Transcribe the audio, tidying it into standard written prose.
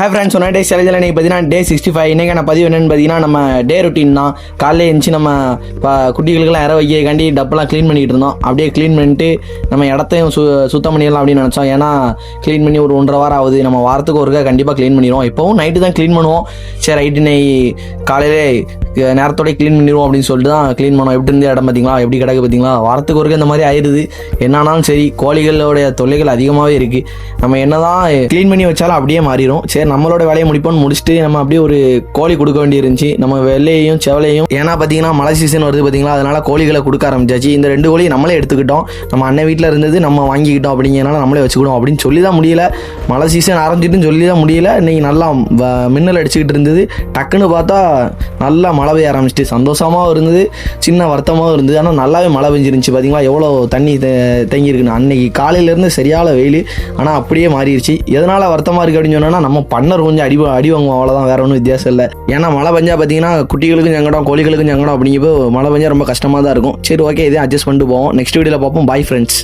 Hi friends, one day சேலஞ்சில் இன்றைக்கி பார்த்தீங்கன்னா டே 65. இன்றைக்கான பதிவு என்னென்னு பார்த்தீங்கன்னா நம்ம டே ரொட்டீன் தான். காலையில் எழுந்துச்சி நம்ம குட்டிகளுக்கெல்லாம் இற வைக்காண்டி டப்பெல்லாம் க்ளீன் பண்ணிகிட்டு இருந்தோம். அப்படியே க்ளீன் பண்ணிட்டு நம்ம இடத்தையும் சுத்தம் பண்ணிடலாம் அப்படின்னு நினச்சோம். ஏன்னா க்ளீன் பண்ணி ஒரு 1.5 வாரம் ஆகுது. நம்ம வாரத்துக்கு ஒருக்கா கண்டிப்பாக க்ளீன் பண்ணிடுவோம். இப்போவும் நைட்டு தான் க்ளீன் பண்ணுவோம். சரி ரைட்டு, இன்னைக்கு காலையிலே நேரத்தோடய க்ளீன் பண்ணிடுவோம் அப்படின்னு சொல்லிட்டு தான் க்ளீன் பண்ணோம். எப்படி இருந்த இடம் பார்த்தீங்களா, எப்படி கிடக்கு பார்த்தீங்களா. வாரத்துக்கு ஒருக்கா இந்த மாதிரி ஆயிடுது. என்னானாலும் சரி, கோழிகளோடைய தொல்லைகள் அதிகமாகவே இருக்குது. நம்ம என்ன தான் க்ளீன் பண்ணி வச்சாலும் அப்படியே மாறிடும். சரி நம்மளோட வேலையை முடிச்சுட்டு நம்ம அப்படியே ஒரு கோழி கொடுக்க வேண்டி இருந்துச்சு. நம்ம வெள்ளையையும் செவலையும், ஏன்னா பார்த்தீங்கன்னா மழை சீசன் வருது பார்த்தீங்களா, அதனால கோழிகளை கொடுக்க ஆரம்பிச்சாச்சு. இந்த 2 கோழி நம்மளே எடுத்துக்கிட்டோம். நம்ம அண்ணன் வீட்டில் இருந்தது நம்ம வாங்கிக்கிட்டோம். அப்படிங்கிறனால நம்மளே வச்சுக்கிட்டோம் அப்படின்னு சொல்லி தான் முடியல. மழை சீசன் ஆரம்பிச்சிட்டுன்னு சொல்லி தான் முடியல. இன்னைக்கு நல்லா மின்னல் அடிச்சுக்கிட்டு இருந்தது. டக்குன்னு பார்த்தா நல்லா மழை பெய்ய ஆரம்பிச்சிட்டு சந்தோஷமாகவும் இருந்தது, சின்ன வருத்தமாகவும் இருந்தது. ஆனால் நல்லாவே மழை பெஞ்சிருந்துச்சு. பார்த்தீங்களா எவ்வளோ தண்ணி தேங்கியிருக்குன்னு. அன்னைக்கு காலையிலேருந்து சரியான வெயில், ஆனால் அப்படியே மாறிடுச்சு. எதனால் வருத்தமாக இருக்குது அப்படின்னு சொன்னால், நம்ம பண்ணர் கொஞ்சம் அடி வாங்குவோம், அவ்வளோதான், வேற ஒன்றும் வித்தியாசம் இல்லை. ஏன்னா மழை பெஞ்சா பார்த்தீங்கன்னா குட்டிகளுக்கும் சங்கடம், கோழிகளுக்கும் சங்கடம். அப்படிங்கிறப்போ மழை பெஞ்சா ரொம்ப கஷ்டமாக தான் இருக்கும். சரி ஓகே, இதே அட்ஜஸ்ட் பண்ணிட்டு போவோம். நெக்ஸ்ட் வீடியோவில் பார்ப்போம். Bye friends.